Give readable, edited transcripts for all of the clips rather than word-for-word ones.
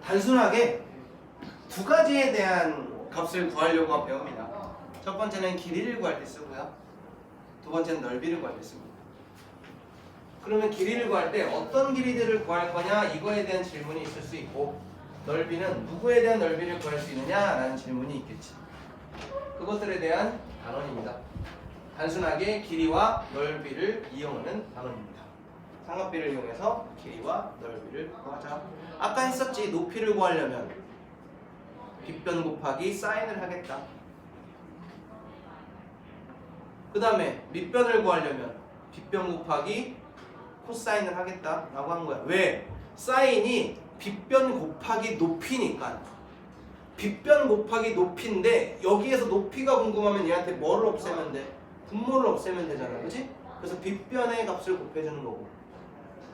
단순하게 두 가지에 대한 값을 구하려고 배웁니다. 첫 번째는 길이를 구할 때 쓰고요. 두 번째는 넓이를 구할 때 씁니다. 그러면 길이를 구할 때 어떤 길이들을 구할 거냐 이거에 대한 질문이 있을 수 있고, 넓이는 누구에 대한 넓이를 구할 수 있느냐라는 질문이 있겠지. 그것들에 대한 단원입니다. 단순하게 길이와 넓이를 이용하는 단원입니다. 삼각비를 이용해서 길이와 넓이를 구하자. 아까 했었지. 높이를 구하려면 빗변 곱하기 사인을 하겠다. 그 다음에 밑변을 구하려면 빗변 곱하기 코사인을 하겠다 라고 한 거야. 왜? 사인이 빗변 곱하기 높이니까. 빗변 곱하기 높이인데 여기에서 높이가 궁금하면 얘한테 뭐를 없애면 돼? 분모를 없애면 되잖아. 그치? 그래서 빗변의 값을 곱해주는 거고,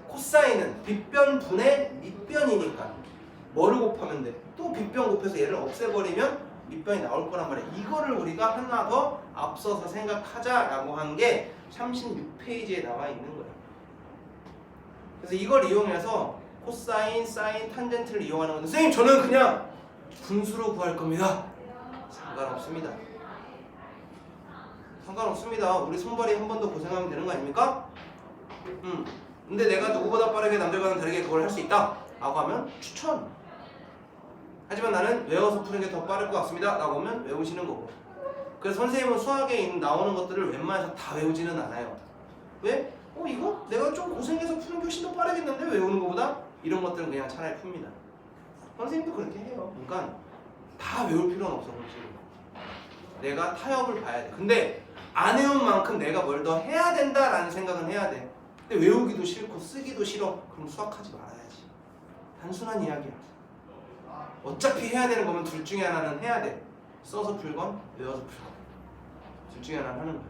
코사인은 빗변 분의 밑변이니까 뭐를 곱하면 돼? 또 빗변 곱해서 얘를 없애버리면 밑변이 나올 거란 말이야. 이거를 우리가 하나 더 앞서서 생각하자라고 한 게 36페이지에 나와 있는 거야. 그래서 이걸 이용해서 코사인, 사인, 탄젠트를 이용하는 건데, 선생님 저는 그냥 분수로 구할 겁니다. 상관없습니다. 상관없습니다. 우리 손발이 한 번 더 고생하면 되는 거 아닙니까? 근데 내가 누구보다 빠르게 남들과는 다르게 그걸 할 수 있다 라고 하면 추천. 하지만 나는 외워서 푸는 게 더 빠를 것 같습니다 라고 하면 외우시는 거고. 그래서 선생님은 수학에 나오는 것들을 웬만해서 다 외우지는 않아요. 왜? 이거 내가 좀 고생해서 푸는 게 훨씬 더 빠르겠는데 외우는 것보다? 이런 것들은 그냥 차라리 풉니다. 선생님도 그렇게 해요. 그러니까 다 외울 필요는 없어. 솔직히. 내가 타협을 봐야 돼. 근데 안 외운 만큼 내가 뭘 더 해야 된다라는 생각은 해야 돼. 근데 외우기도 싫고 쓰기도 싫어. 그럼 수학하지 말아야지. 단순한 이야기야. 어차피 해야 되는 거면 둘 중에 하나는 해야 돼. 써서 풀건 외워서 풀건. 둘 중에 하나는 하는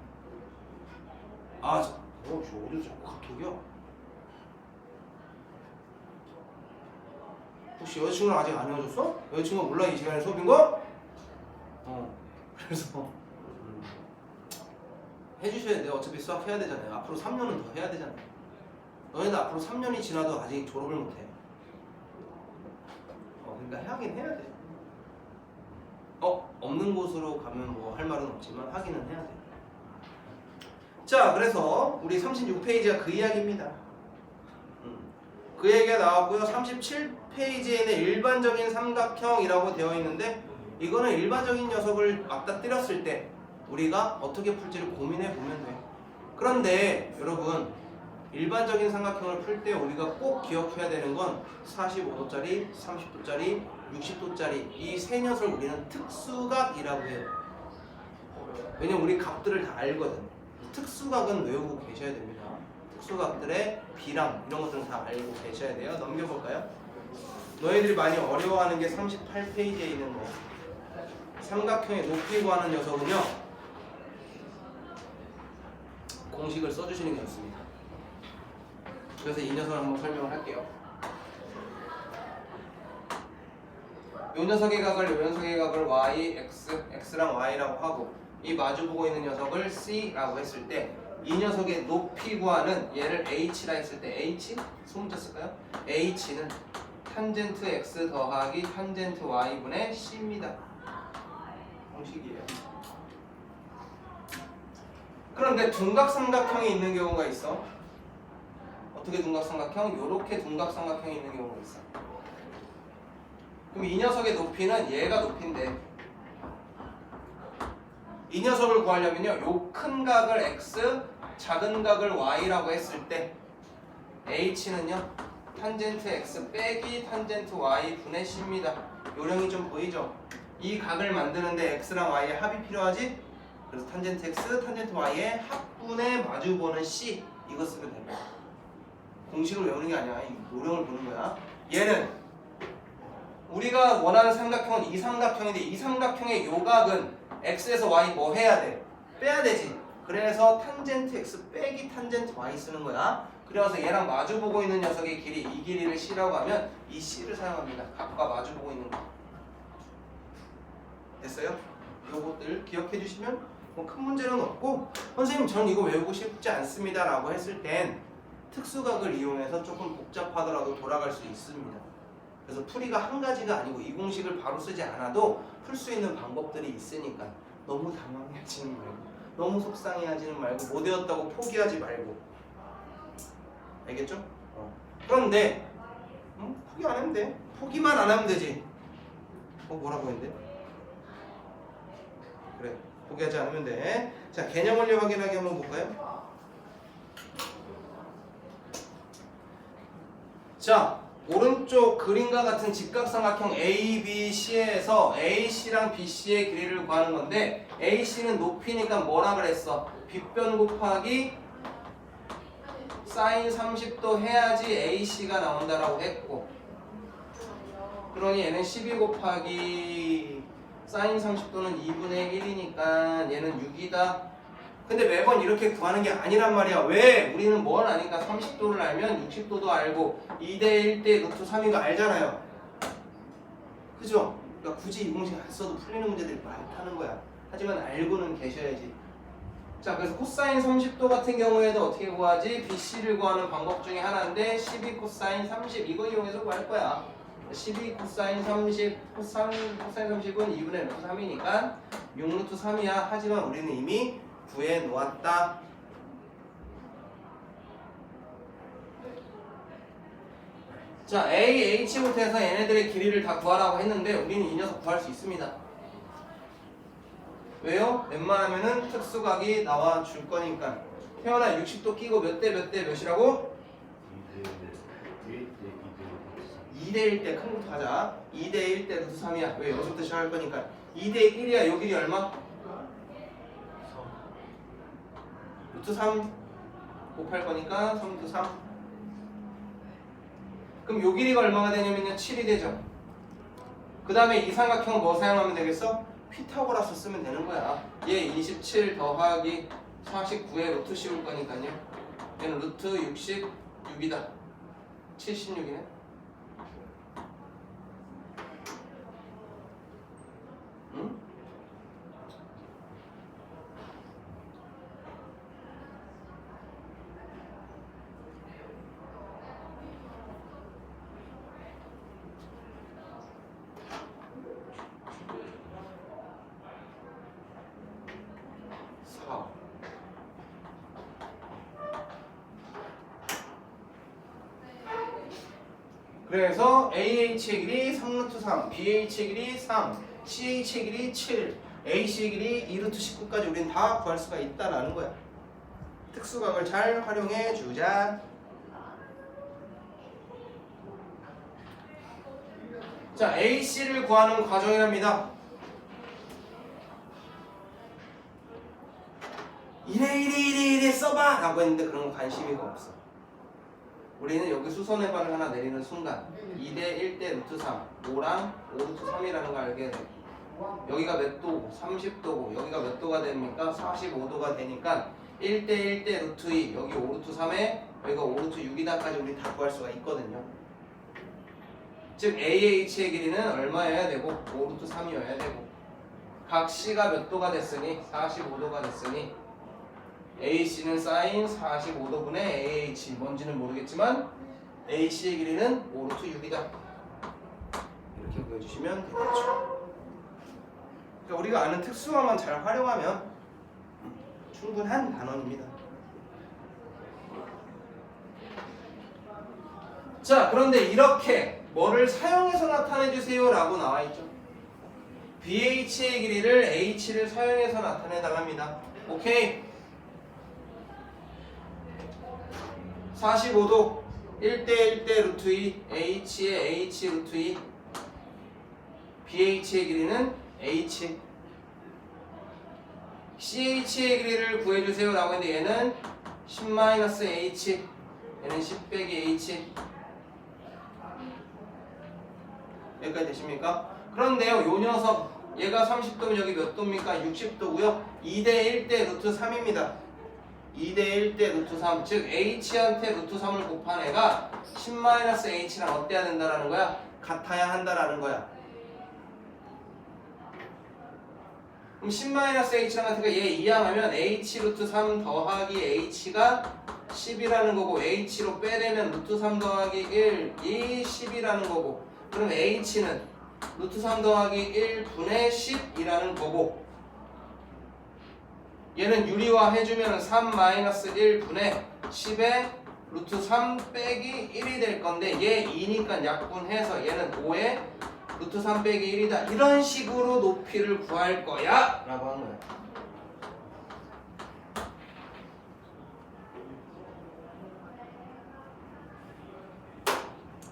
거야. 어디서 자꾸 카톡이야? 혹시 여자친구랑 아직 안 헤어졌어? 여자친구가 몰라 이 시간에 수업인 거? 그래서 해주셔야 돼요. 어차피 수학 해야 되잖아요. 앞으로 3년은 더 해야 되잖아요. 너네도 앞으로 3년이 지나도 아직 졸업을 못해. 그러니까 하긴 해야 돼. 없는 곳으로 가면 뭐 할 말은 없지만 하기는 해야 돼. 자, 그래서 우리 36페이지가 그 이야기입니다. 그 얘기가 나왔고요. 37페이지에는 일반적인 삼각형이라고 되어 있는데, 이거는 일반적인 녀석을 맞닥뜨렸을 때 우리가 어떻게 풀지를 고민해 보면 돼. 그런데 여러분, 일반적인 삼각형을 풀 때 우리가 꼭 기억해야 되는 건 45도짜리, 30도짜리, 60도짜리 이 세 녀석을 우리는 특수각이라고 해요. 왜냐면 우리 값들을 다 알거든. 특수각은 외우고 계셔야 됩니다. 특수각들의 비랑 이런 것들은 다 알고 계셔야 돼요. 넘겨볼까요? 너희들이 많이 어려워하는 게 38페이지에 있는 거. 삼각형의 높이 구하는 녀석은요, 공식을 써주시는 게 좋습니다. 그래서 이 녀석을 한번 설명을 할게요. 이 녀석의 각을 이 녀석의 각을 y, x, x랑 y라고 하고, 이 마주보고 있는 녀석을 c라고 했을 때 이 녀석의 높이 구하는 얘를 h라 했을 때 h? 소문자 쓸까요? h는 탄젠트 x 더하기 탄젠트 y분의 c입니다. 공식이에요. 그런데 둔각삼각형이 있는 경우가 있어. 어떻게 둔각삼각형? 요렇게 둔각삼각형이 있는 경우가 있어. 그럼 이 녀석의 높이는 얘가 높이인데, 이 녀석을 구하려면요, 요 큰 각을 x, 작은 각을 y라고 했을 때 h는요 탄젠트 x 빼기 탄젠트 y 분의 c입니다. 요령이 좀 보이죠? 이 각을 만드는데 x랑 y의 합이 필요하지? 그래서 탄젠트 x, 탄젠트 y의 합분의 마주보는 c, 이거 쓰면 됩니다. 공식을 외우는 게 아니야. 이 요령을 보는 거야. 얘는 우리가 원하는 삼각형은 이 삼각형인데, 이 삼각형의 요 각은 x에서 y 뭐 해야 돼? 빼야 되지. 그래서 탄젠트 x 빼기 탄젠트 y 쓰는 거야. 그래서 얘랑 마주보고 있는 녀석의 길이, 이 길이를 c라고 하면 이 c를 사용합니다. 각과 마주보고 있는 거. 됐어요? 요것들 기억해 주시면 뭐 큰 문제는 없고, 선생님 전 이거 외우고 싶지 않습니다 라고 했을 땐 특수각을 이용해서 조금 복잡하더라도 돌아갈 수 있습니다. 그래서 풀이가 한 가지가 아니고 이 공식을 바로 쓰지 않아도 풀 수 있는 방법들이 있으니까 너무 당황해하지는 말고 너무 속상해하지는 말고 못 외웠다고 포기하지 말고 알겠죠? 그런데 포기 안 하면 돼. 포기만 안 하면 되지. 뭐라고 했는데? 그래 포기하지 않으면 돼. 자 개념 원리 확인하기 한번 볼까요? 자 오른쪽 그림과 같은 직각삼각형 ABC에서 AC랑 BC의 길이를 구하는 건데 AC는 높이니까 뭐라 그랬어? 빗변 곱하기 사인 30도 해야지 AC가 나온다라고 했고 그러니 얘는 12 곱하기 사인 30도는 2분의 1이니까 얘는 6이다. 근데 매번 이렇게 구하는 게 아니란 말이야. 왜? 우리는 뭘 아니까 30도를 알면 60도도 알고 2대 1대 루트 3인 거 알잖아요. 그죠? 그러니까 굳이 이 공식 안 써도 풀리는 문제들이 많다는 거야. 하지만 알고는 계셔야지. 자 그래서 코사인 30도 같은 경우에도 어떻게 구하지? BC를 구하는 방법 중에 하나인데 12 코사인 30 이거 이용해서 구할 거야. 12 코사인 30 코사인 30은 2분의 루트 3이니까 6 루트 3이야. 하지만 우리는 이미 구해 놓았다. 자 A, H부터 해서 얘네들의 길이를 다 구하라고 했는데 우리는 이 녀석 구할 수 있습니다. 왜요? 웬만하면은 특수각이 나와 줄 거니까. 태어나 60도 끼고 몇 대 몇 대 몇이라고? 2대 1대 큰 것부터 가자. 2대 1대 루트 3이야. 왜? 여기서부터 시작할 거니까 2대 1이야. 요 길이 얼마? 루트 3 곱할 거니까 3 루트 3. 그럼 요 길이가 얼마가 되냐면요 7이 되죠. 그 다음에 이 삼각형 뭐 사용하면 되겠어? 피타고라스 쓰면 되는 거야. 얘 27 더하기 49에 루트 씌울 거니까요. 얘는 루트 66이다. 76이네. 응? 그래서 AH의 길이 3루트 3, BH의 길이 3, CH의 길이 7, AC의 길이 2루트 19까지 우리는 다 구할 수가 있다라는 거야. 특수각을 잘 활용해 주자. 자, AC를 구하는 과정이랍니다. 이래 써봐! 라고 했는데 그런 거 관심이가 없어. 우리는 여기 수선해발을 하나 내리는 순간 2대 1대 루트 3 5랑 5 루트 3이라는 걸 알게 돼. 여기가 몇 도고 30도고 여기가 몇 도가 됩니까? 45도가 되니까 1대 1대 루트 2 여기 5 루트 3에 여기가 5 루트 6이다까지 우리 다 구할 수가 있거든요. 즉 AH의 길이는 얼마여야 되고 5 루트 3이어야 되고 각 C가 몇 도가 됐으니 45도가 됐으니 AC는 사인 45도분의 AH 뭔지는 모르겠지만 AC의 길이는 5 루트 6이다. 이렇게 보여주시면 되겠죠. 그러니까 우리가 아는 특수화만 잘 활용하면 충분한 단원입니다. 자 그런데 이렇게 뭐를 사용해서 나타내주세요 라고 나와있죠. BH의 길이를 H를 사용해서 나타내달랍니다. 오케이. 45도 1대 1대 루트 2 H의 H 루트 2 BH의 길이는 H CH의 길이를 구해주세요 라고 했는데 얘는 10-H 얘는 10-H 여기까지 되십니까? 그런데요 요 녀석 얘가 30도면 여기 몇 도입니까? 60도고요 2대 1대 루트 3입니다 2대 1대 루트 3 즉 H한테 루트 3을 곱한 애가 10-H랑 어때야 된다라는 거야? 같아야 한다라는 거야. 그럼 10-H랑 같으니까 얘 이항하면 H 루트 3 더하기 H가 10이라는 거고 H로 빼내면 루트 3 더하기 1 이 10이라는 거고 그럼 h는 루트 3 더하기 1분의 10이라는 거고, 얘는 유리화 해주면 3 마이너스 1분의 10에 루트 3 빼기 1이 될 건데, 얘 2니까 약분해서 얘는 5에 루트 3 빼기 1이다. 이런 식으로 높이를 구할 거야 라고 한 거야.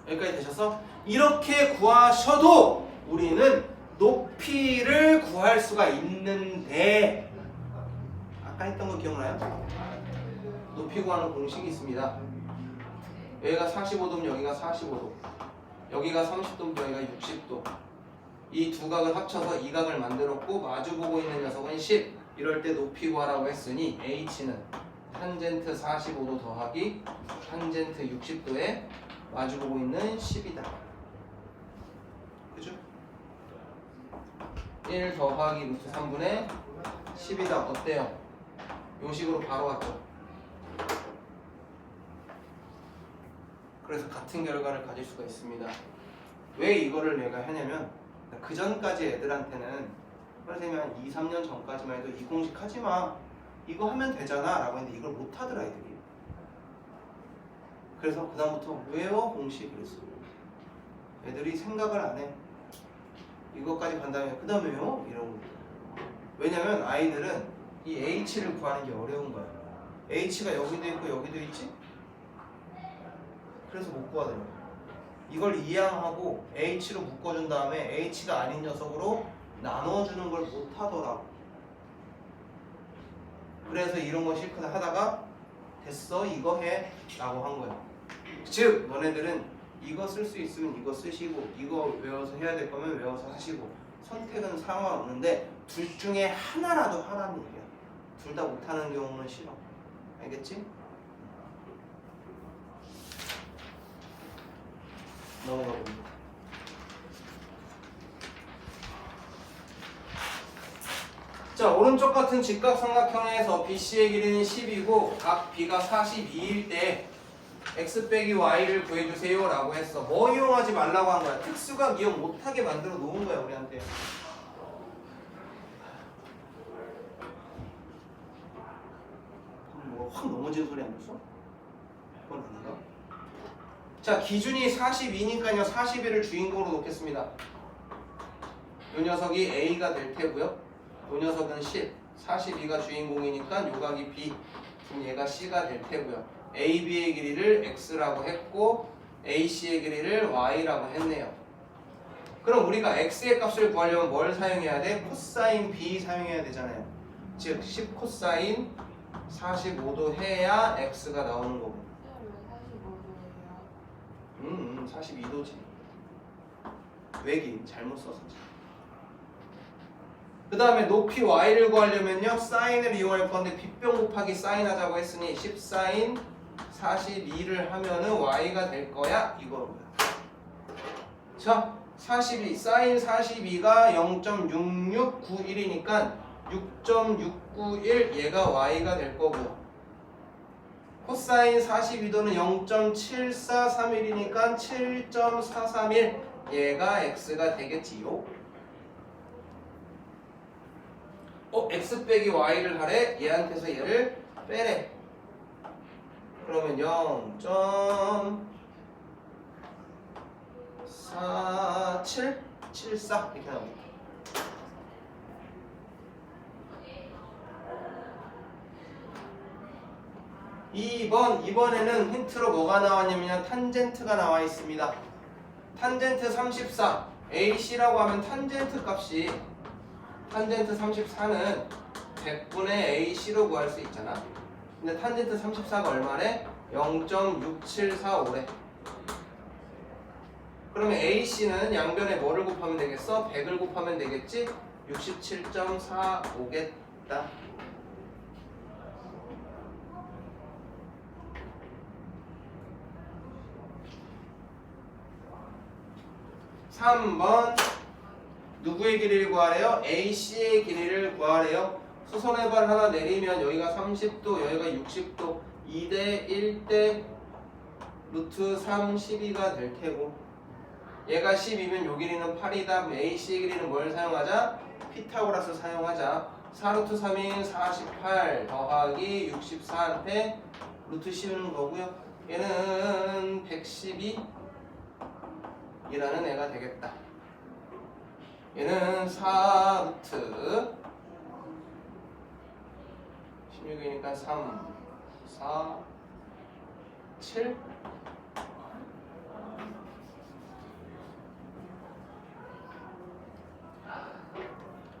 여기까지 되셨어? 이렇게 구하셔도 우리는 높이를 구할 수가 있는데, 아까 했던 거 기억나요? 높이 구하는 공식이 있습니다. 여기가 45도면 여기가 45도, 여기가 30도면 여기가 60도. 이 두 각을 합쳐서 이 각을 만들었고, 마주보고 있는 녀석은 10. 이럴 때 높이 구하라고 했으니 h는 탄젠트 45도 더하기 탄젠트 60도에 마주보고 있는 10이다. 그죠? 1 더하기 루트 3분의 10이다. 어때요? 요 식으로 바로 왔죠. 그래서 같은 결과를 가질 수가 있습니다. 왜 이거를 내가 하냐면, 그 전까지 애들한테는 선생님이 한 2, 3년 전까지만 해도 이 공식 하지마, 이거 하면 되잖아 라고 했는데 이걸 못하더라 애들이. 그래서 그 다음부터 외워 공식 그랬어. 애들이 생각을 안 해. 이거까지 간 다음에 그 다음에 외워? 이러고. 왜냐면 아이들은 이 h를 구하는 게 어려운 거야. h가 여기도 있고 여기도 있지? 그래서 못 구하더라고. 이걸 이항하고 h로 묶어준 다음에 h가 아닌 녀석으로 나눠주는 걸 못 하더라고. 그래서 이런 거 실컷 하다가 됐어 이거 해 라고 한 거야. 즉 너네들은 이거 쓸 수 있으면 이거 쓰시고, 이거 외워서 해야 될 거면 외워서 하시고, 선택은 상관없는데 둘 중에 하나라도 하라는 얘기야. 둘 다 못하는 경우는 싫어. 알겠지? 넘어가 봅니다. 자, 오른쪽 같은 직각삼각형에서 BC의 길이는 10이고 각 B가 42일 때 x 빼기 y를 구해주세요 라고 했어. 뭐 이용하지 말라고 한 거야? 특수각 이용 못하게 만들어 놓은 거야 우리한테. 뭐가 확 넘어지는 소리 안 들었어? 그건 아닌가? 자, 기준이 42니까요 41을 주인공으로 놓겠습니다. 이 녀석이 A가 될 테고요, 이 녀석은 10, 42가 주인공이니까 요각이 B, 그럼 얘가 C가 될 테고요. AB의 길이를 X라고 했고 AC의 길이를 Y라고 했네요. 그럼 우리가 X의 값을 구하려면 뭘 사용해야 돼? 코사인 B 사용해야 되잖아요. 즉 10 코사인 45도 해야 X가 나오는 거고. 42도지. 왜기 잘못 써서지. 그 다음에 높이 y를 구하려면요 사인을 이용할 건데 빗변 곱하기 사인 하자고 했으니 10 사인 42를 하면은 y가 될 거야 이거로요. 자, 42 사인 42가 0.6691이니까 6.691 얘가 y가 될 거고요. 코사인 42도는 0.7431이니까 7.431 얘가 x가 되겠지요. x 빼기 y를 하래. 얘한테서 얘를 빼래. 그러면 0.4774 이렇게 나옵니다. 이번에는 힌트로 뭐가 나왔냐면 탄젠트가 나와 있습니다. 탄젠트 34 AC라고 하면 탄젠트 값이 탄젠트 34는 100분의 AC로 구할 수 있잖아. 근데 탄젠트 34가 얼마래? 0.6745래. 그러면 AC는 양변에 뭐를 곱하면 되겠어? 100을 곱하면 되겠지? 67.45겠다. 3번 누구의 길이를 구하래요? AC의 길이를 구하래요. 수선의 발 하나 내리면 여기가 30도, 여기가 60도, 2대 1대 루트 3 12가 될 테고, 얘가 10이면 요 길이는 8이다. AC의 길이는 뭘 사용하자? 피타고라스 사용하자. 4루트 3인 48 더하기 64한테 루트 씌우는 거고요. 얘는 112 이라는 애가 되겠다. 얘는 4루트 16이니까 3, 4, 7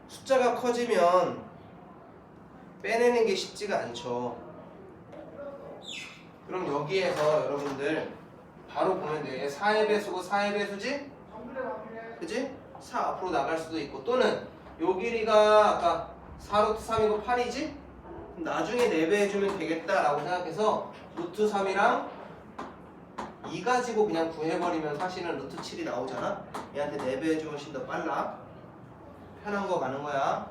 숫자가 커지면 빼내는 게 쉽지가 않죠. 그럼 여기에서 여러분들 바로 보면 돼. 4의 배수고 4의 배수지? 그지? 4 앞으로 나갈 수도 있고 또는 요 길이가 아까 4루트 3이고 8이지? 나중에 4배 해주면 되겠다라고 생각해서 루트 3이랑 2 가지고 그냥 구해버리면 사실은 루트 7이 나오잖아? 얘한테 4배 해주면 훨씬 더 빨라. 편한 거 가는 거야.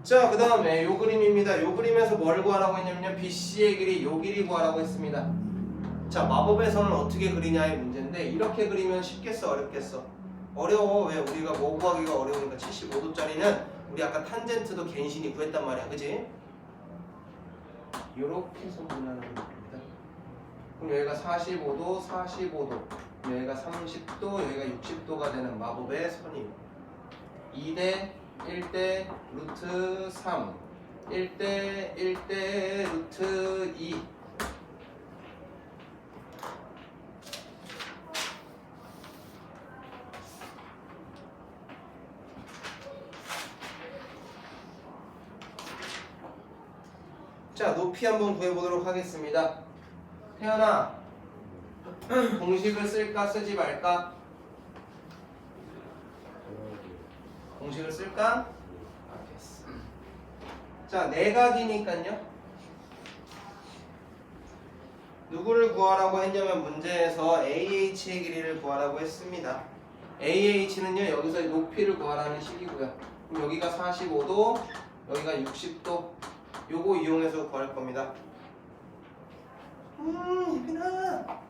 자, 그 다음에 요 그림입니다. 요 그림에서 뭘 구하라고 했냐면요. BC의 길이 요 길이 구하라고 했습니다. 자, 마법에서는 어떻게 그리냐의 문제인데 이렇게 그리면 쉽겠어 어렵겠어? 어려워. 왜? 우리가 뭐 구하기가 어려우니까 75도짜리는 우리 아까 탄젠트도 갠신이 구했단 말이야. 그지? 요렇게 해서 구하는 겁니다. 그럼 여기가 45도, 45도 여기가 30도, 여기가 60도가 되는 마법의 선임 2대 1대 루트 3 1대 1대 루트 2 자, 높이 한번 구해보도록 하겠습니다. 태연아, 공식을 쓸까 쓰지 말까? 공식을 쓸까? 알겠어. 자, 내각이니까요. 누구를 구하라고 했냐면 문제에서 AH의 길이를 구하라고 했습니다. AH는요 여기서 높이를 구하라는 식이고요. 그럼 여기가 45도, 여기가 60도. 요거 이용해서 구할 겁니다. 예빈아.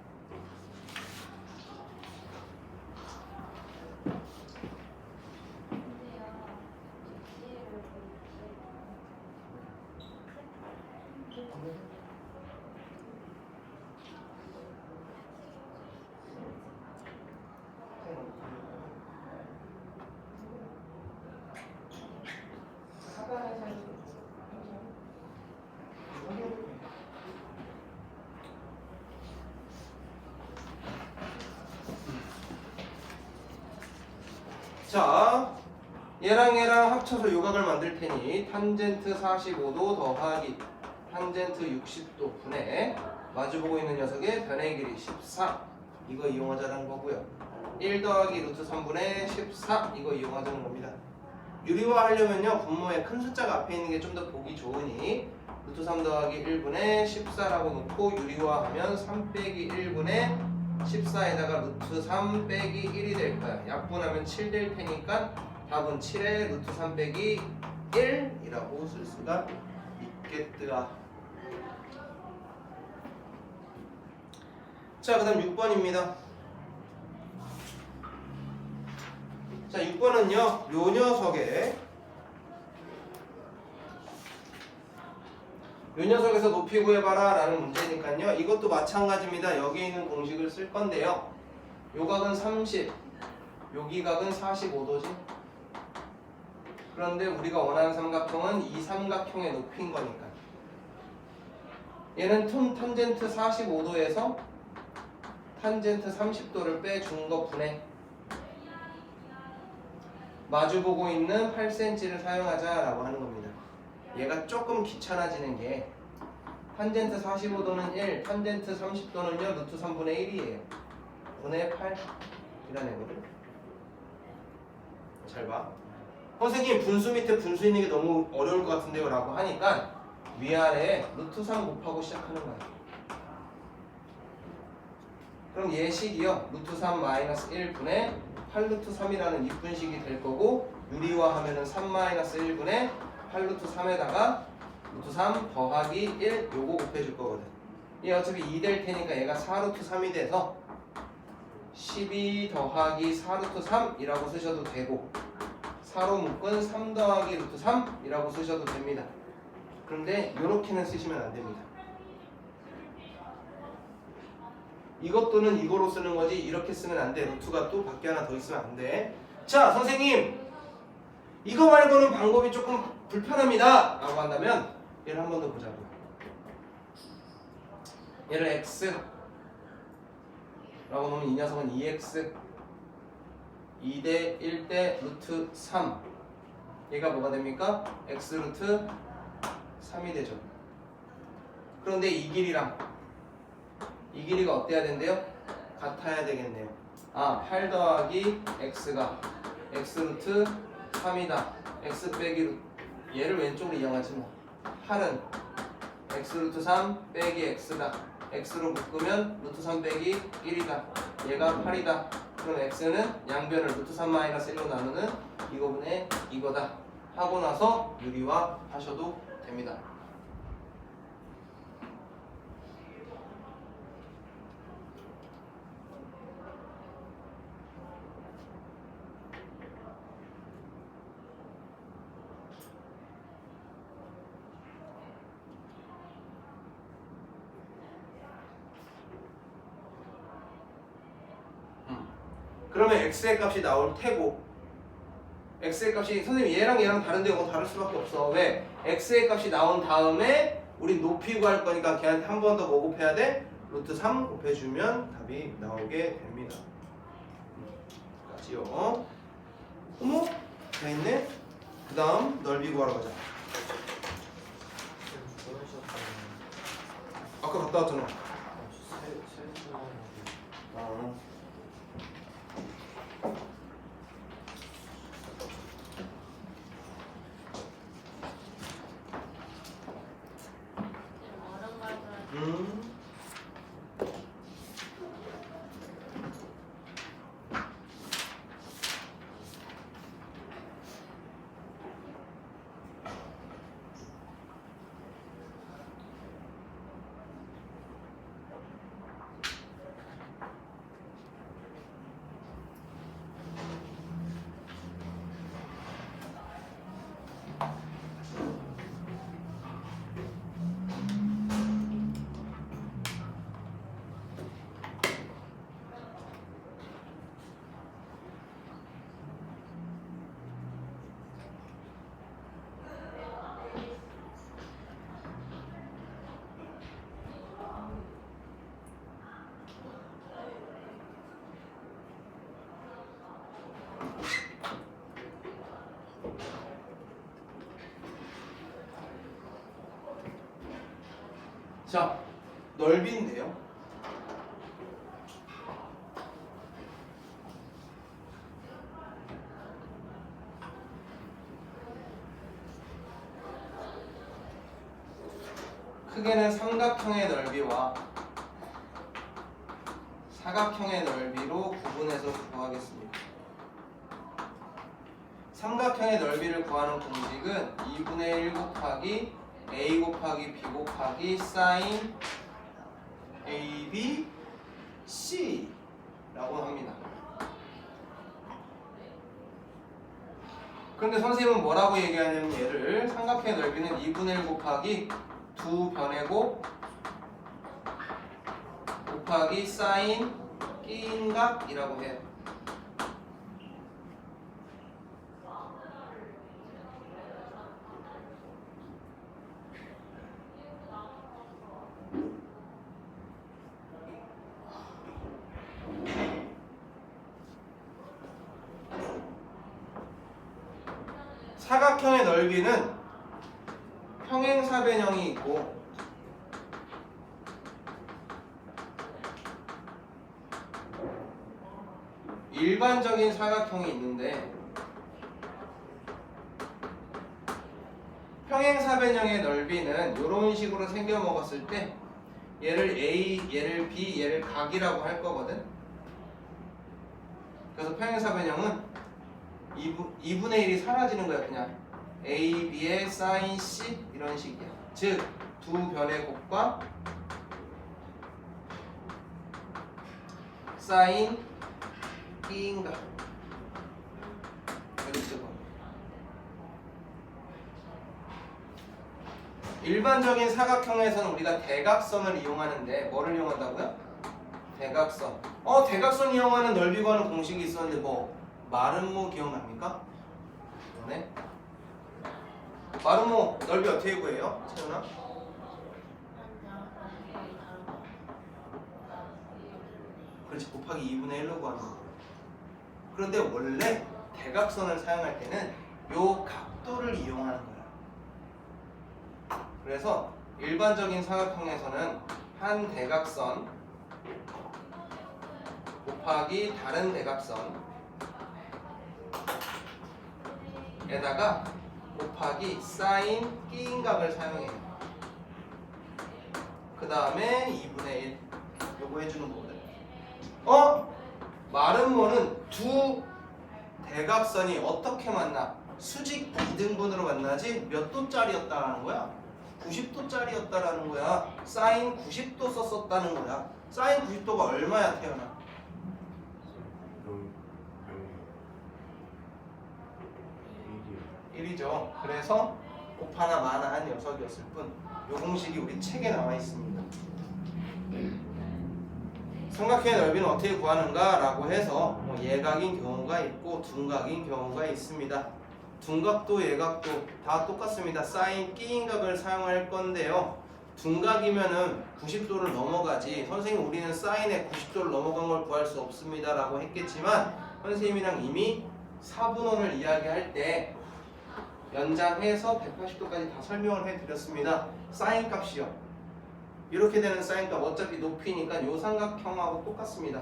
자, 얘랑 합쳐서 요각을 만들 테니 탄젠트 45도 더하기 탄젠트 60도 분의 마주보고 있는 녀석의 변의 길이 14 이거 이용하자는 거고요. 1 더하기 루트 3분의 14 이거 이용하자는 겁니다. 유리화 하려면요 분모에 큰 숫자가 앞에 있는 게 좀 더 보기 좋으니 루트 3 더하기 1분의 14라고 놓고 유리화하면 3 빼기 1분의 14에다가 루트 3 빼기 1이 될 거야. 약분하면 7 될 테니까 답은 7에 루트 3 빼기 1이라고 쓸 수가 있겠더라. 자, 그 다음 6번입니다. 자, 6번은요 요 녀석에서 높이 구해봐라 라는 문제니까요 이것도 마찬가지입니다. 여기 있는 공식을 쓸 건데요 요 각은 30 여기 각은 45도지. 그런데 우리가 원하는 삼각형은 이 삼각형의 높이인 거니까 얘는 탄젠트 45도에서 탄젠트 30도를 빼준 거 분해 마주보고 있는 8cm를 사용하자라고 하는 겁니다. 얘가 조금 귀찮아지는 게 탄젠트 45도는 1, 탄젠트 30도는요 루트 3분의 1이에요. 분의 8 이란 애거든. 잘 봐. 선생님 분수 밑에 분수 있는 게 너무 어려울 것 같은데요 라고 하니까 위아래에 루트 3 곱하고 시작하는 거야. 그럼 얘식이요 루트 3 마이너스 1분의 8루트 3이라는 이분식이 될 거고 유리화하면은 3 마이너스 1분의 8루트 3에다가 루트 3 더하기 1 요거 곱해줄 거거든. 얘 어차피 2 될 테니까 얘가 4루트 3이 돼서 12 더하기 4 루트 3이라고 쓰셔도 되고 4로 묶은 3 더하기 루트 3이라고 쓰셔도 됩니다. 그런데 이렇게는 쓰시면 안 됩니다. 이것도는 이거로 쓰는 거지 이렇게 쓰면 안 돼. 루트가 또 밖에 하나 더 있으면 안 돼. 자, 선생님 이거 말고는 방법이 조금 불편합니다 라고 한다면 얘를 한 번 더 보자고요. 얘를 x 라고 놓으면 이 녀석은 2x 2대 1대 루트 3 얘가 뭐가 됩니까? x 루트 3이 되죠. 그런데 이 길이랑 이 길이가 어때야 된대요? 같아야 되겠네요. 8 더하기 x가 x 루트 3이다. x 빼기 루트 얘를 왼쪽으로 이용하지 뭐. 8은 x 루트 3 빼기 x다. x로 묶으면 루트 3 빼기 1이다. 얘가 8이다. 그럼 x는 양변을 루트 3 마이너스 1로 나누는 이거분의 이거다. 하고 나서 유리화 하셔도 됩니다. 그러면 x의 값이 나올 테고 x의 값이 선생님 얘랑 다른데 이거 다를 수밖에 없어. 왜? x의 값이 나온 다음에 우리 높이 구할 거니까 걔한테 한 번 더 뭐 곱해야 돼? 루트 3 곱해주면 답이 나오게 됩니다. 까지요. 어머? 다 있네? 그 다음 넓이 구하러 가자. 아까 갔다 왔잖아. 자, 넓이인데요. 크게는 삼각형의 넓이와 사각형의 넓이로 구분해서 구하겠습니다. 삼각형의 넓이를 구하는 공식은 2분의 1 곱하기 a 곱하기 b 곱하기 사인 ab c 라고 합니다. 그런데 선생님은 뭐라고 얘기하냐면 얘를 삼각형의 넓이는 2분의 1 곱하기 두 변의 곱 곱하기 사인 끼인 각이라고 해요. 사각형의 넓이는 평행사변형이 있고 일반적인 사각형이 있는데 평행사변형의 넓이는 이런 식으로 생겨 먹었을 때 얘를 A, 얘를 B, 얘를 각이라고 할 거거든. 그래서 평행사변형은 2분의 1이 사라지는 거야. 그냥 A, B의 사인 C 이런 식이야. 즉 두 변의 곱과 사인 끼인각. 일반적인 사각형에서는 우리가 대각선을 이용하는데 뭐를 이용한다고요? 대각선. 대각선 이용하는 넓이 구하는 공식이 있었는데 뭐 마름모 기억납니까? 네. 마름모 넓이 어떻게 구해요? 채연아? 그렇지, 곱하기 2분의 1로 구하는 거. 그런데 원래 대각선을 사용할 때는 요 각도를 이용하는 거야. 그래서 일반적인 사각형에서는 한 대각선 곱하기 다른 대각선에다가 곱하기 사인 끼인각을 사용해요. 그 다음에 2분의 1 요거 해주는 거거든. 마름모는 두 대각선이 어떻게 만나? 수직 2등분으로 만나지 몇 도짜리였다라는 거야? 90도짜리였다라는 거야. 사인 90도 썼었다는 거야. 사인 90도가 얼마야, 태연아? 1이죠. 그래서 곱하나 마나 한 녀석이었을 뿐. 요 공식이 우리 책에 나와 있습니다. 삼각형의 넓이는 어떻게 구하는가? 라고 해서 예각인 경우가 있고 둔각인 경우가 있습니다. 둔각도 예각도 다 똑같습니다. 사인 끼인각을 사용할 건데요. 둔각이면은 90도를 넘어가지 선생님 우리는 사인에 90도를 넘어간 걸 구할 수 없습니다 라고 했겠지만 선생님이랑 이미 4분원을 이야기할 때 연장해서 180도까지 다 설명을 해드렸습니다. 사인 값이요. 이렇게 되는 사인 값 어차피 높이니까 요 삼각형하고 똑같습니다.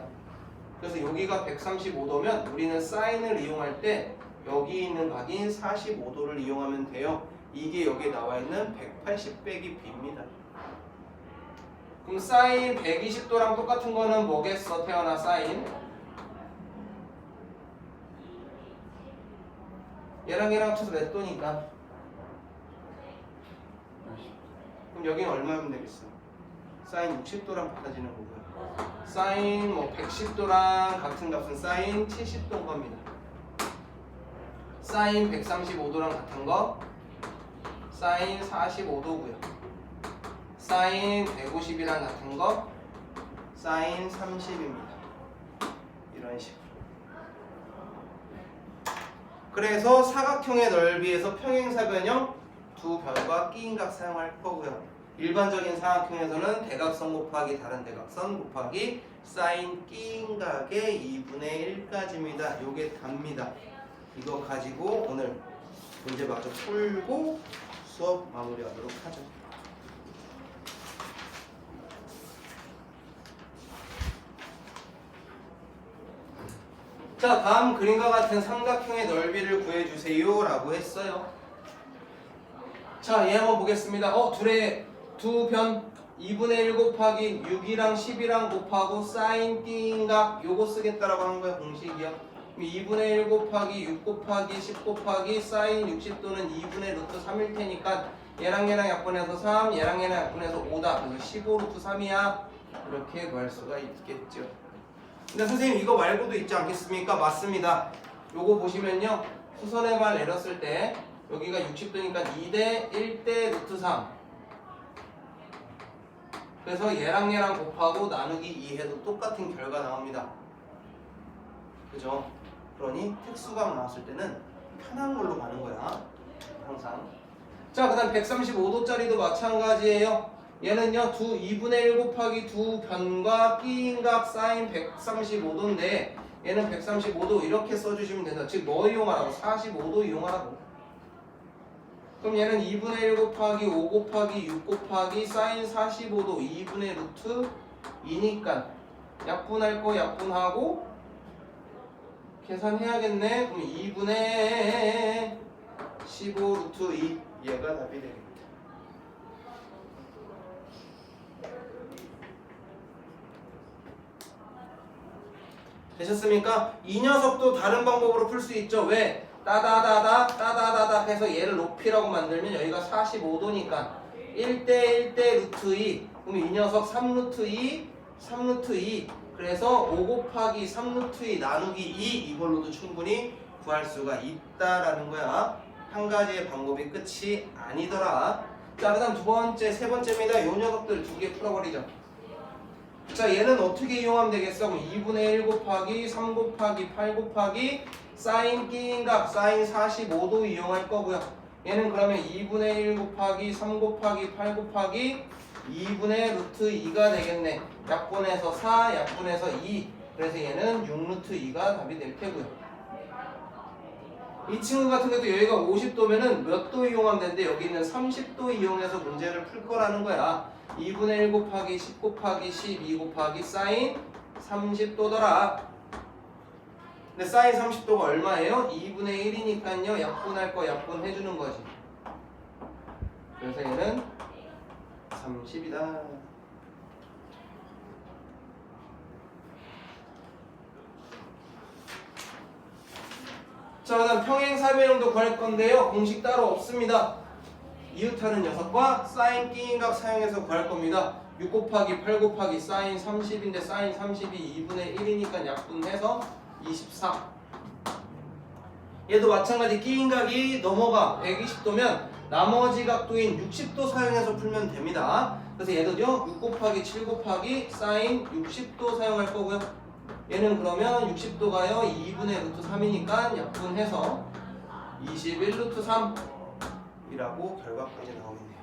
그래서 여기가 135도면 우리는 사인을 이용할 때 여기 있는 각인 45도를 이용하면 돼요. 이게 여기에 나와 있는 180 빼기 b입니다. 그럼 사인 120도랑 똑같은 거는 뭐겠어? 태어나 사인 얘랑 합쳐서 몇 도니까? 그럼 여기는 얼마면 되겠어? 사인 60도랑 같아지는 거고요. 사인 110도랑 같은 값은 사인 70도인 겁니다. 사인 135도랑 같은 거 사인 45도고요. 사인 150이랑 같은 거 사인 30입니다. 이런 식으로. 그래서 사각형의 넓이에서 평행사변형 두 변과 끼인각 사용할 거고요. 일반적인 사각형에서는 대각선 곱하기 다른 대각선 곱하기 사인 끼인각의 2분의 1까지입니다. 요게 답니다. 이거 가지고 오늘 문제 마저 풀고 수업 마무리하도록 하죠. 자, 다음 그림과 같은 삼각형의 넓이를 구해주세요 라고 했어요. 자, 얘 한번 보겠습니다. 둘의 두 변 2분의 1 곱하기 6이랑 10이랑 곱하고 사인 끼인각 요거 쓰겠다라고 하는 거야. 공식이요. 2분의 1 곱하기 6 곱하기 10 곱하기 사인 60도는 2분의 루트 3일 테니까 얘랑 약분해서 3, 얘랑 약분해서 5다. 그래서 15 루트 3이야. 이렇게 구할 수가 있겠죠. 근데 선생님 이거 말고도 있지 않겠습니까? 맞습니다. 요거 보시면요. 수선의 발 내렸을 때 여기가 60도니까 2대 1대 루트 3. 그래서 얘랑 곱하고 나누기 2 해도 똑같은 결과 나옵니다. 그죠? 그러니 특수각 나왔을 때는 편한 걸로 가는 거야. 항상. 자, 그 다음 135도짜리도 마찬가지예요. 얘는요, 2분의 1 곱하기 두 변과 끼인각 사인 135도인데 얘는 135도 이렇게 써주시면 된다. 즉, 뭐 이용하라고? 45도 이용하라고. 그럼 얘는 2분의 1 곱하기 5 곱하기 6 곱하기 사인 45도 2분의 루트 2니까 약분할 거 약분하고 계산해야겠네. 그럼 2분의 15 루트 2 얘가 답이 되겠다. 되셨습니까? 이 녀석도 다른 방법으로 풀 수 있죠. 왜? 따다다다 해서 얘를 높이라고 만들면 여기가 45도니까 1대 루트 2. 그럼 이 녀석 3루트 2 3루트 2. 그래서 5 곱하기 3루트 2 나누기 2 이걸로도 충분히 구할 수가 있다라는 거야. 한 가지의 방법이 끝이 아니더라. 자, 그 다음 두 번째, 세 번째입니다. 요 녀석들 두 개 풀어버리죠. 자, 얘는 어떻게 이용하면 되겠어? 그럼 2분의 1 곱하기 3 곱하기 8 곱하기 사인 끼인각 사인 45도 이용할 거고요. 얘는 그러면 2분의 1 곱하기 3 곱하기 8 곱하기 2분의 루트 2가 되겠네. 약분해서 4, 약분해서 2. 그래서 얘는 6루트 2가 답이 될 테고요. 이 친구 같은 경우도 여기가 50도면은 몇 도 이용하면 되는데 여기 있는 30도 이용해서 문제를 풀 거라는 거야. 2분의 1 곱하기 10 곱하기 12 곱하기 사인 30도더라. 근데 사인 30도가 얼마예요? 2분의 1이니까요. 약분할 거 약분해주는 거지. 그래서 얘는 30이다. 자, 그다음 평행사변형도 구할 건데요. 공식 따로 없습니다. 이웃하는 녀석과 사인 끼인각 사용해서 구할 겁니다. 6 곱하기 8 곱하기 사인 30인데 사인 30이 2분의 1이니까 약분해서 24. 얘도 마찬가지 끼인각이 넘어가 120도면 나머지 각도인 60도 사용해서 풀면 됩니다. 그래서 얘도요 6 곱하기 7 곱하기 사인 60도 사용할 거고요. 얘는 그러면 60도가요 2분의 루트 3이니까 약분해서 21 루트 3 이라고 결과까지 나오겠네요.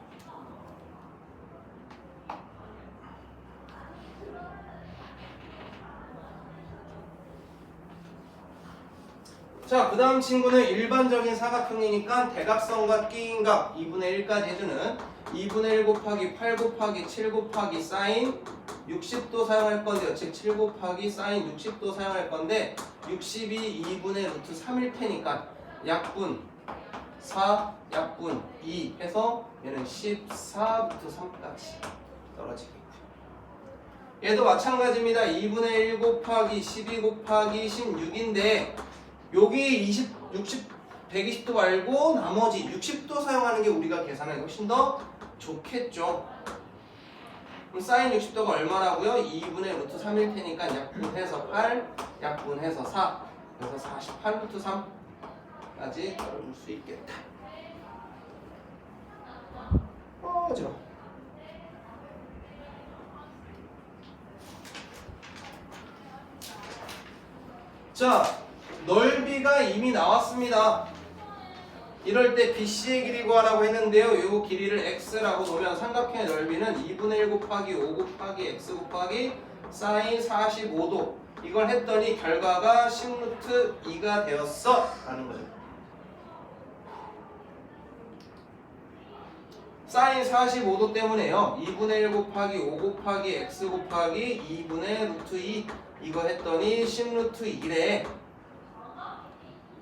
자, 그 다음 친구는 일반적인 사각형이니까 대각선과 끼인각 2분의 1까지 해주는 2분의 1 곱하기 8 곱하기 7 곱하기 사인 60도 사용할 건데요. 즉 7 곱하기 사인 60도 사용할 건데 60이 2분의 루트 3일 테니까 약분 4, 약분 2 해서 얘는 14부터 3까지 떨어지겠고요. 얘도 마찬가지입니다. 2분의 1 곱하기 12 곱하기 16인데 여기 120도 말고 나머지 60도 사용하는 게 우리가 계산하기 훨씬 더 좋겠죠. 그럼 사인 60도가 얼마라고요? 2분의 루트 3일 테니까 약분해서 8, 약분해서 4 그래서 48 루트 3까지 떨어질 수 있겠다. 좋아. 자, 넓이가 이미 나왔습니다. 이럴 때 BC의 길이 구하라고 했는데요. 이 길이를 x라고 놓으면 삼각형의 넓이는 2분의 1 곱하기 5 곱하기 x 곱하기 사인 45도. 이걸 했더니 결과가 10루트 2가 되었어 라는 거죠. 사인 45도 때문에요. 2분의 1 곱하기 5 곱하기 x 곱하기 2분의 루트 2 이거 했더니 10루트 2래.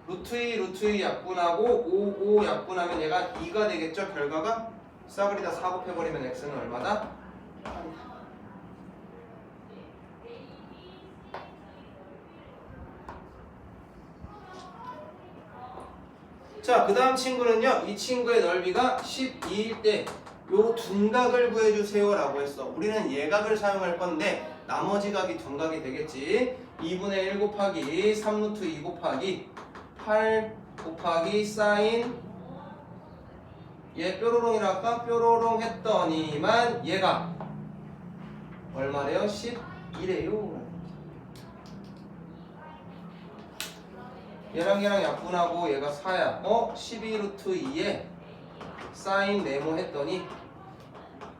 루트 2 루트 2 약분하고 5 5 약분하면 얘가 2가 되겠죠. 결과가 싸그리다 4 곱해버리면 x는 얼마다? 자, 그 다음 친구는요. 이 친구의 넓이가 12일 때 요 둔각을 구해주세요 라고 했어. 우리는 예각을 사용할 건데 나머지 각이 둔각이 되겠지. 2분의 1 곱하기 3루트 2 곱하기 8 곱하기 사인 얘 뾰로롱이라 할까? 뾰로롱 했더니만 얘가 얼마래요? 12래요. 얘랑 약분하고 얘가 4야. 12루트 2에 사인 네모 했더니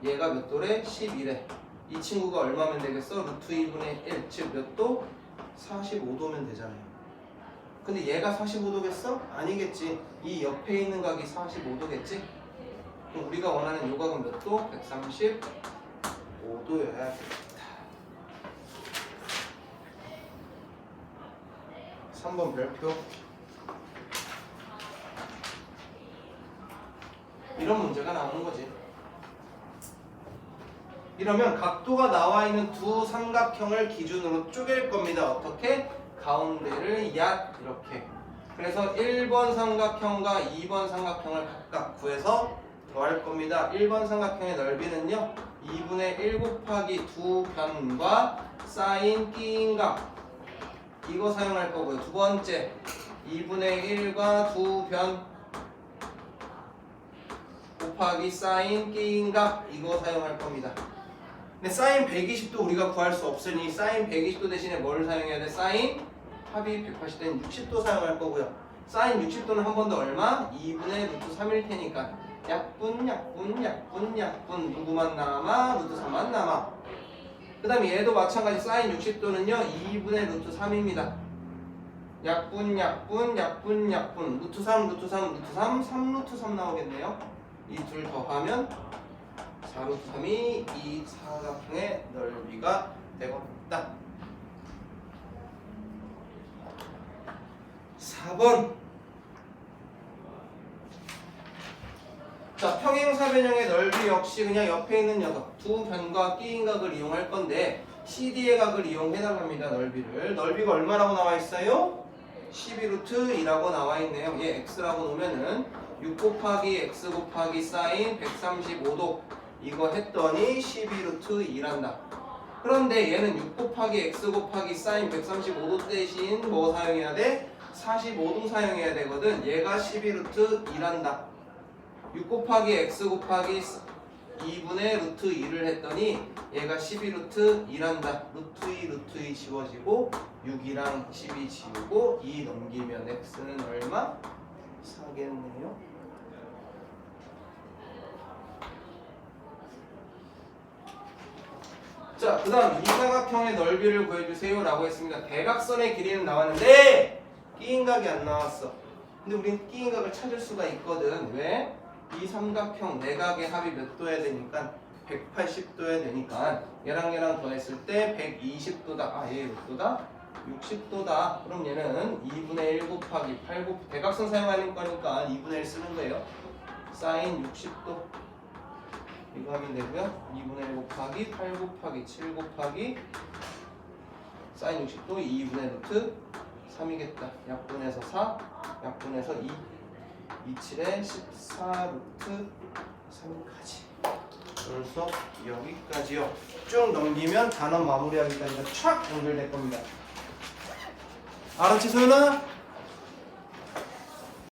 얘가 몇 도래? 11에. 이 친구가 얼마면 되겠어? 루트 2분의 1. 즉 몇 도? 45도면 되잖아요. 근데 얘가 45도겠어? 아니겠지. 이 옆에 있는 각이 45도겠지? 그럼 우리가 원하는 요 각은 몇 도? 135도여야 되겠다. 3번 별표. 이런 문제가 나오는 거지. 이러면 각도가 나와 있는 두 삼각형을 기준으로 쪼갤 겁니다. 어떻게? 가운데를 약 이렇게. 그래서 1번 삼각형과 2번 삼각형을 각각 구해서 구할 겁니다. 1번 삼각형의 넓이는요 2분의 1 곱하기 두 변과 사인 끼인각 이거 사용할 거고요. 두 번째 2분의 1과 두 변 곱하기 사인 끼인각 이거 사용할 겁니다. 근데 사인 120도 우리가 구할 수 없으니 사인 120도 대신에 뭘 사용해야 돼? 사인 합이 180도인 60도 사용할 거고요. 사인 60도는 한 번 더 얼마? 2분의 루트 3일 테니까 약분 누구만 남아? 루트 3만 남아. 그 다음에 얘도 마찬가지 사인 60도는요 2분의 루트 3입니다. 약분 루트 3 3루트 3 나오겠네요. 이 둘 더하면 4루트 3이 이 사각형의 넓이가 되겠다. 4번. 자, 평행사변형의 넓이 역시 그냥 옆에 있는 녀석 두 변과 끼인각을 이용할 건데 CD의 각을 이용해달랍니다. 넓이가 얼마라고 나와 있어요? 12루트 2라고 나와 있네요. 얘 x라고 놓으면은 6 곱하기 x 곱하기 사인 135도 이거 했더니 12루트 2란다. 그런데 얘는 6 곱하기 x 곱하기 사인 135도 대신 뭐 사용해야 돼? 45도 사용해야 되거든. 얘가 12루트 2란다. 6 곱하기 x 곱하기 2분의 루트 2를 했더니 얘가 12루트 2란다. 루트 2 지워지고 6이랑 12 지우고 2 넘기면 x는 얼마? 4겠네요. 자, 그 다음 이 사각형의 넓이를 구해주세요 라고 했습니다. 대각선의 길이는 나왔는데 끼인각이 안 나왔어. 근데 우린 끼인각을 찾을 수가 있거든. 왜? 이 삼각형 내각의 합이 몇 도야 되니까 180도야 되니까 얘랑 더했을 때 120도다. 아, 얘 몇 도다? 60도다. 그럼 얘는 2분의 1 곱하기 8 곱하기 대각선 사용하는 거니까 2분의 1 쓰는 거예요. 사인 60도 이거 하면 되고요. 2분의 1 곱하기 8 곱하기 7 곱하기 사인 60도 2분의 루트 3이겠다. 약분해서 4, 약분해서 2, 27에 14 루트 3까지. 오늘 수업 여기까지요. 쭉 넘기면 단원 마무리하기까지가 촥 연결될 겁니다. 알았지 소연아?